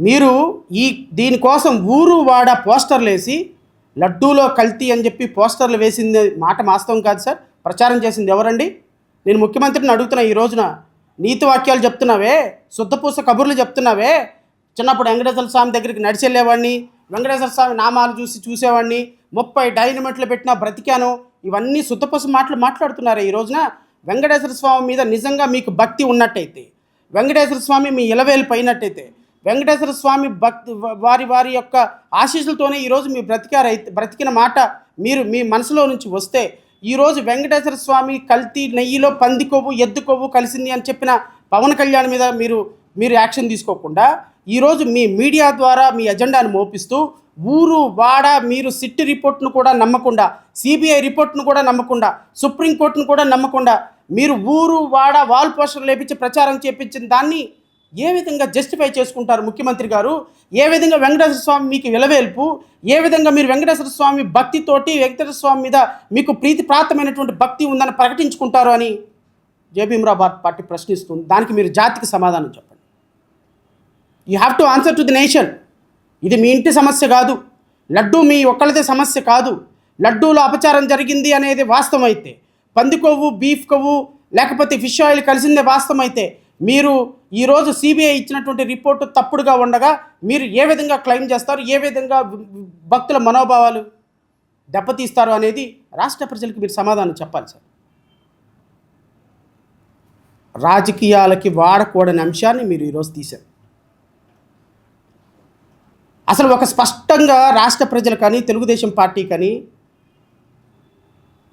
మీరు ఈ దీనికోసం ఊరు వాడ పోస్టర్లు వేసి లడ్డూలో కల్తీ అని చెప్పి పోస్టర్లు వేసింది మాట వాస్తవం కాదు సార్. ప్రచారం చేసింది ఎవరండి? నేను ముఖ్యమంత్రిని అడుగుతున్నా ఈ రోజున. నీతి వాక్యాలు చెప్తున్నావే, శుద్ధపూస కబుర్లు చెప్తున్నావే. చిన్నప్పుడు వెంకటేశ్వర స్వామి దగ్గరికి నడిచెళ్ళేవాడిని, వెంకటేశ్వర స్వామి నామాలు చూసేవాడిని, 30 డైనమెంట్లు పెట్టినా బ్రతికాను, ఇవన్నీ శుద్ధపూస మాటలు మాట్లాడుతున్నారే ఈ రోజున. వెంకటేశ్వర స్వామి మీద నిజంగా మీకు భక్తి ఉన్నట్టయితే, వెంకటేశ్వర స్వామి మీ ఇలవేలు పైనట్టయితే, వెంకటేశ్వర స్వామి భక్తి వారి యొక్క ఆశీస్సులతోనే ఈరోజు మీ బ్రతికిన మాట మీరు మీ మనసులో నుంచి వస్తే, ఈరోజు వెంకటేశ్వర స్వామి కల్తీ నెయ్యిలో పంది కొవ్వు ఎద్దు కొవ్వు కలిసింది అని చెప్పిన పవన్ కళ్యాణ్ మీద మీరు యాక్షన్ తీసుకోకుండా ఈరోజు మీ మీడియా ద్వారా మీ ఎజెండాను మోపిస్తూ ఊరు వాడ మీరు సిట్ రిపోర్ట్ను కూడా నమ్మకుండా, సిబిఐ రిపోర్ట్ను కూడా నమ్మకుండా, సుప్రీంకోర్టును కూడా నమ్మకుండా మీరు ఊరు వాడ వాల్ పోస్టర్లు లేపించి ప్రచారం చేపించిన దాన్ని ఏ విధంగా జస్టిఫై చేసుకుంటారు ముఖ్యమంత్రి గారు? ఏ విధంగా వెంకటేశ్వర స్వామి మీకు విలవేల్పు, ఏ విధంగా మీరు వెంకటేశ్వర స్వామి భక్తితోటి వెంకటేశ్వర స్వామి మీద మీకు ప్రీతిప్రాతమైనటువంటి భక్తి ఉందని ప్రకటించుకుంటారు అని జై భీమ్రావ్ పార్టీ ప్రశ్నిస్తుంది. దానికి మీరు జాతికి సమాధానం చెప్పండి. You have to answer to the nation. ఇది మీ ఇంటి సమస్య కాదు, లడ్డూ మీ ఒక్కళ్ళదే సమస్య కాదు. లడ్డూలో అపచారం జరిగింది అనేది వాస్తవం అయితే, పంది కొవ్వు బీఫ్ కొవ్వు లేకపోతే ఫిష్ ఆయిల్ కలిసిందే వాస్తవం అయితే, మీరు ఈరోజు సిబిఐ ఇచ్చినటువంటి రిపోర్టు తప్పుడుగా ఉండగా మీరు ఏ విధంగా క్లెయిమ్ చేస్తారు, ఏ విధంగా భక్తుల మనోభావాలు దెబ్బతీస్తారు అనేది రాష్ట్ర ప్రజలకు మీరు సమాధానం చెప్పాలి సార్. రాజకీయాలకి వాడకూడని అంశాన్ని మీరు ఈరోజు తీశారు. అసలు ఒక స్పష్టంగా రాష్ట్ర ప్రజలు కానీ తెలుగుదేశం పార్టీ కానీ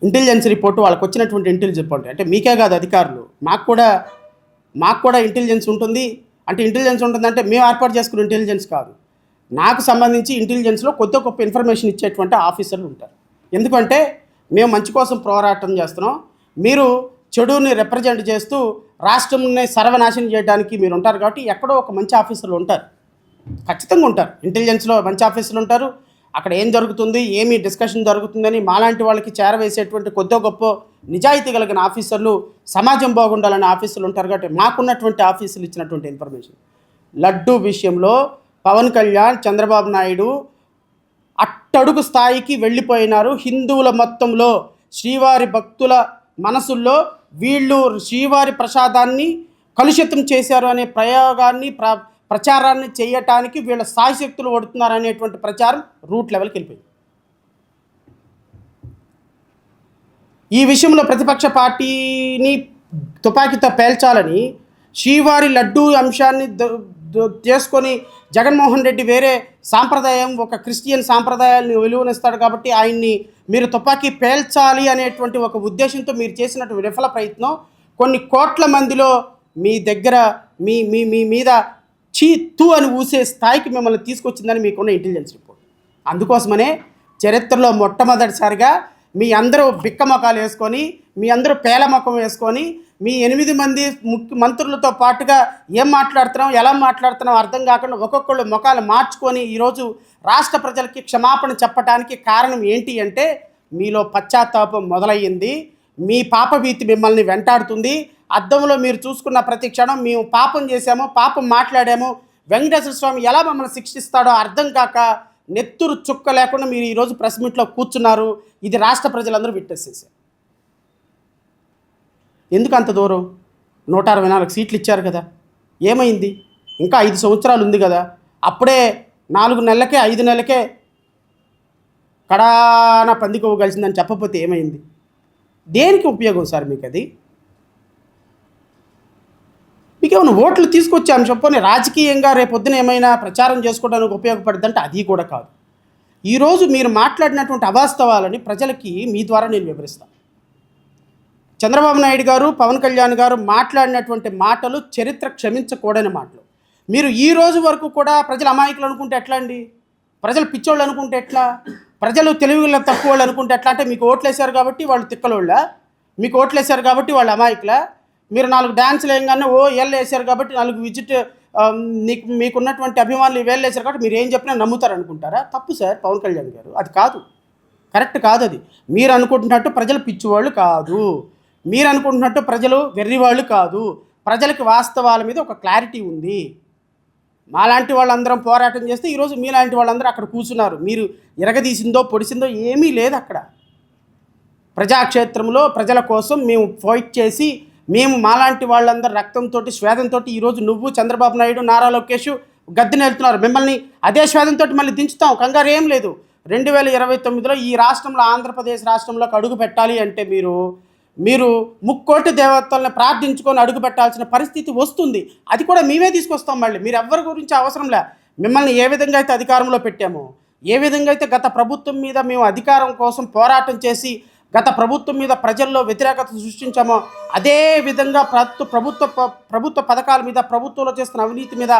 ఇంటెలిజెన్స్ రిపోర్టు, వాళ్ళకి వచ్చినటువంటి ఇంటెలిజెన్స్ రిపోర్ట్ అంటే మీకే కాదు అధికారులు, మాకు కూడా ఇంటెలిజెన్స్ ఉంటుంది. అంటే ఇంటెలిజెన్స్ ఉంటుందంటే మేము ఏర్పాటు చేసుకున్న ఇంటెలిజెన్స్ కాదు, నాకు సంబంధించి ఇంటెలిజెన్స్లో కొత్త గొప్ప ఇన్ఫర్మేషన్ ఇచ్చేటువంటి ఆఫీసర్లు ఉంటారు. ఎందుకంటే మేము మంచి కోసం పోరాటం చేస్తున్నాం, మీరు చెడుని రిప్రజెంట్ చేస్తూ రాష్ట్రంని సర్వనాశనం చేయడానికి మీరు ఉంటారు. కాబట్టి ఎక్కడో ఒక మంచి ఆఫీసర్లు ఉంటారు, ఖచ్చితంగా ఉంటారు. ఇంటెలిజెన్స్లో మంచి ఆఫీసర్లు ఉంటారు. అక్కడ ఏం జరుగుతుంది, ఏమి డిస్కషన్ జరుగుతుందని మాలాంటి వాళ్ళకి చేరవేసేటువంటి కొద్దో గొప్ప నిజాయితీ కలిగిన ఆఫీసర్లు, సమాజం బాగుండాలనే ఆఫీసర్లు ఉంటారు. కాబట్టి మాకున్నటువంటి ఆఫీసులు ఇచ్చినటువంటి ఇన్ఫర్మేషన్, లడ్డూ విషయంలో పవన్ కళ్యాణ్, చంద్రబాబు నాయుడు అట్టడుగు స్థాయికి వెళ్ళిపోయినారు. హిందువుల మొత్తంలో శ్రీవారి భక్తుల మనసుల్లో వీళ్ళు శ్రీవారి ప్రసాదాన్ని కలుషితం చేశారు అనే ప్రచారాన్ని చేయటానికి వీళ్ళ సాయశక్తులు పడుతున్నారు అనేటువంటి ప్రచారం రూట్ లెవెల్కి వెళ్ళిపోయింది. ఈ విషయంలో ప్రతిపక్ష పార్టీని తుపాకీతో పేల్చాలని శ్రీవారి లడ్డూ అంశాన్ని చేసుకొని జగన్మోహన్ రెడ్డి వేరే సాంప్రదాయం, ఒక క్రిస్టియన్ సాంప్రదాయాన్ని విలువనిస్తాడు కాబట్టి ఆయన్ని మీరు తుపాకీ పేల్చాలి అనేటువంటి ఒక ఉద్దేశంతో మీరు చేసినట్టు విఫల ప్రయత్నం కొన్ని కోట్ల మందిలో మీ దగ్గర మీ మీ మీ మీద చీత్తు అని ఊసే స్థాయికి మిమ్మల్ని తీసుకొచ్చిందని మీకున్న ఇంటెలిజెన్స్ రిపోర్ట్. అందుకోసమనే చరిత్రలో మొట్టమొదటిసారిగా మీ అందరూ బిక్క మొఖాలు వేసుకొని, మీ అందరూ పేల ముఖం వేసుకొని, మీ 8 మంది మంత్రులతో పాటుగా ఏం మాట్లాడుతున్నాం, ఎలా మాట్లాడుతున్నాం అర్థం కాకుండా ఒక్కొక్కళ్ళు ముఖాలు మార్చుకొని ఈరోజు రాష్ట్ర ప్రజలకి క్షమాపణ చెప్పడానికి కారణం ఏంటి అంటే మీలో పశ్చాత్తాపం మొదలయ్యింది. మీ పాపభీతి మిమ్మల్ని వెంటాడుతుంది. అద్దంలో మీరు చూసుకున్న ప్రతి క్షణం మేము పాపం చేశామో, పాపం మాట్లాడామో, వెంకటేశ్వర స్వామి ఎలా మమ్మల్ని శిక్షిస్తాడో అర్థం కాక నెత్తురు చుక్క లేకుండా మీరు ఈరోజు ప్రెస్ మీట్లో కూర్చున్నారు. ఇది రాష్ట్ర ప్రజలందరూ విట్నెస్ చేశారు. ఎందుకు అంత దూరం? 164 సీట్లు ఇచ్చారు కదా, ఏమైంది? ఇంకా 5 సంవత్సరాలు ఉంది కదా. అప్పుడే 4 నెలలకే 5 నెలలకే కడాన పందికొవ్వు కలిసిందని చెప్పకపోతే ఏమైంది? దేనికి ఉపయోగం సార్ మీకు అది? మీకేమైనా ఓట్లు తీసుకొచ్చాము చెప్పని రాజకీయంగా రేపొద్దున ఏమైనా ప్రచారం చేసుకోవడానికి ఉపయోగపడుతుందంటే అది కూడా కాదు. ఈరోజు మీరు మాట్లాడినటువంటి అవాస్తవాలని ప్రజలకి మీ ద్వారా నేను వివరిస్తాను. చంద్రబాబు నాయుడు గారు, పవన్ కళ్యాణ్ గారు మాట్లాడినటువంటి మాటలు చరిత్ర క్షమించకూడని మాటలు. మీరు ఈ రోజు వరకు కూడా ప్రజలు అమాయకులు అనుకుంటే ఎట్లా అండి? ప్రజలు పిచ్చోళ్ళు అనుకుంటే ఎట్లా? ప్రజలు తెలివిలో తక్కువ వాళ్ళు అనుకుంటే ఎట్లా? అంటే మీకు ఓట్లు వేశారు కాబట్టి వాళ్ళు తిక్కలోళ్ళ, మీకు ఓట్లు వేశారు కాబట్టి వాళ్ళు అమాయకుల, మీరు 4 డ్యాన్సులు వేయగానే ఏళ్ళు వేశారు కాబట్టి 4 విజిట్ మీకున్నటువంటి అభిమానులు వేళ్ళు వేశారు కాబట్టి మీరు ఏం చెప్పినా నమ్ముతారు అనుకుంటారా? తప్పు సార్ పవన్ కళ్యాణ్ గారు, అది కాదు, కరెక్ట్ కాదు అది. మీరు అనుకుంటున్నట్టు ప్రజలు పిచ్చివాళ్ళు కాదు, మీరు అనుకుంటున్నట్టు ప్రజలు వెర్రివాళ్ళు కాదు. ప్రజలకి వాస్తవాల మీద ఒక క్లారిటీ ఉంది. మాలాంటి వాళ్ళందరం పోరాటం చేస్తే ఈరోజు మీలాంటి వాళ్ళందరూ అక్కడ కూర్చున్నారు. మీరు ఇరగదీసిందో పొడిసిందో ఏమీ లేదు అక్కడ. ప్రజాక్షేత్రంలో ప్రజల కోసం మేము ఫైట్ చేసి మేము మాలాంటి వాళ్ళందరూ రక్తంతో స్వేదంతో ఈరోజు నువ్వు చంద్రబాబు నాయుడు నారా లోకేష్ గద్దెని వెళ్తున్నారు. మిమ్మల్ని అదే స్వేదంతో మళ్ళీ దించుతాం, కంగారు ఏం లేదు. 2029లో ఈ రాష్ట్రంలో ఆంధ్రప్రదేశ్ రాష్ట్రంలోకి అడుగు పెట్టాలి అంటే మీరు ముక్కోటి దేవతల్ని ప్రార్థించుకొని అడుగు పెట్టాల్సిన పరిస్థితి వస్తుంది. అది కూడా మేమే తీసుకొస్తాం. మళ్ళీ మీరు ఎవ్వరి గురించి అవసరం లే. మిమ్మల్ని ఏ విధంగా అయితే అధికారంలో పెట్టామో, ఏ విధంగా అయితే గత ప్రభుత్వం మీద మేము అధికారం కోసం పోరాటం చేసి గత ప్రభుత్వం మీద ప్రజల్లో వ్యతిరేకత సృష్టించామో, అదే విధంగా ప్రభుత్వ పథకాల మీద, ప్రభుత్వంలో చేస్తున్న అవినీతి మీద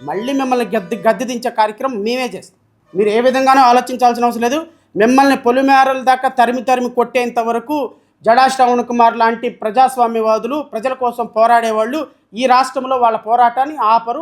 మళ్ళీ మిమ్మల్ని గద్దె దించే కార్యక్రమం మేమే చేస్తాం. మీరు ఏ విధంగానూ ఆలోచించాల్సిన అవసరం లేదు. మిమ్మల్ని పొలిమేరల దాకా తరిమి కొట్టేంత వరకు జడా శ్రవణ్ కుమార్ లాంటి ప్రజాస్వామ్యవాదులు, ప్రజల కోసం పోరాడేవాళ్ళు ఈ రాష్ట్రంలో వాళ్ళ పోరాటాన్ని ఆపరు.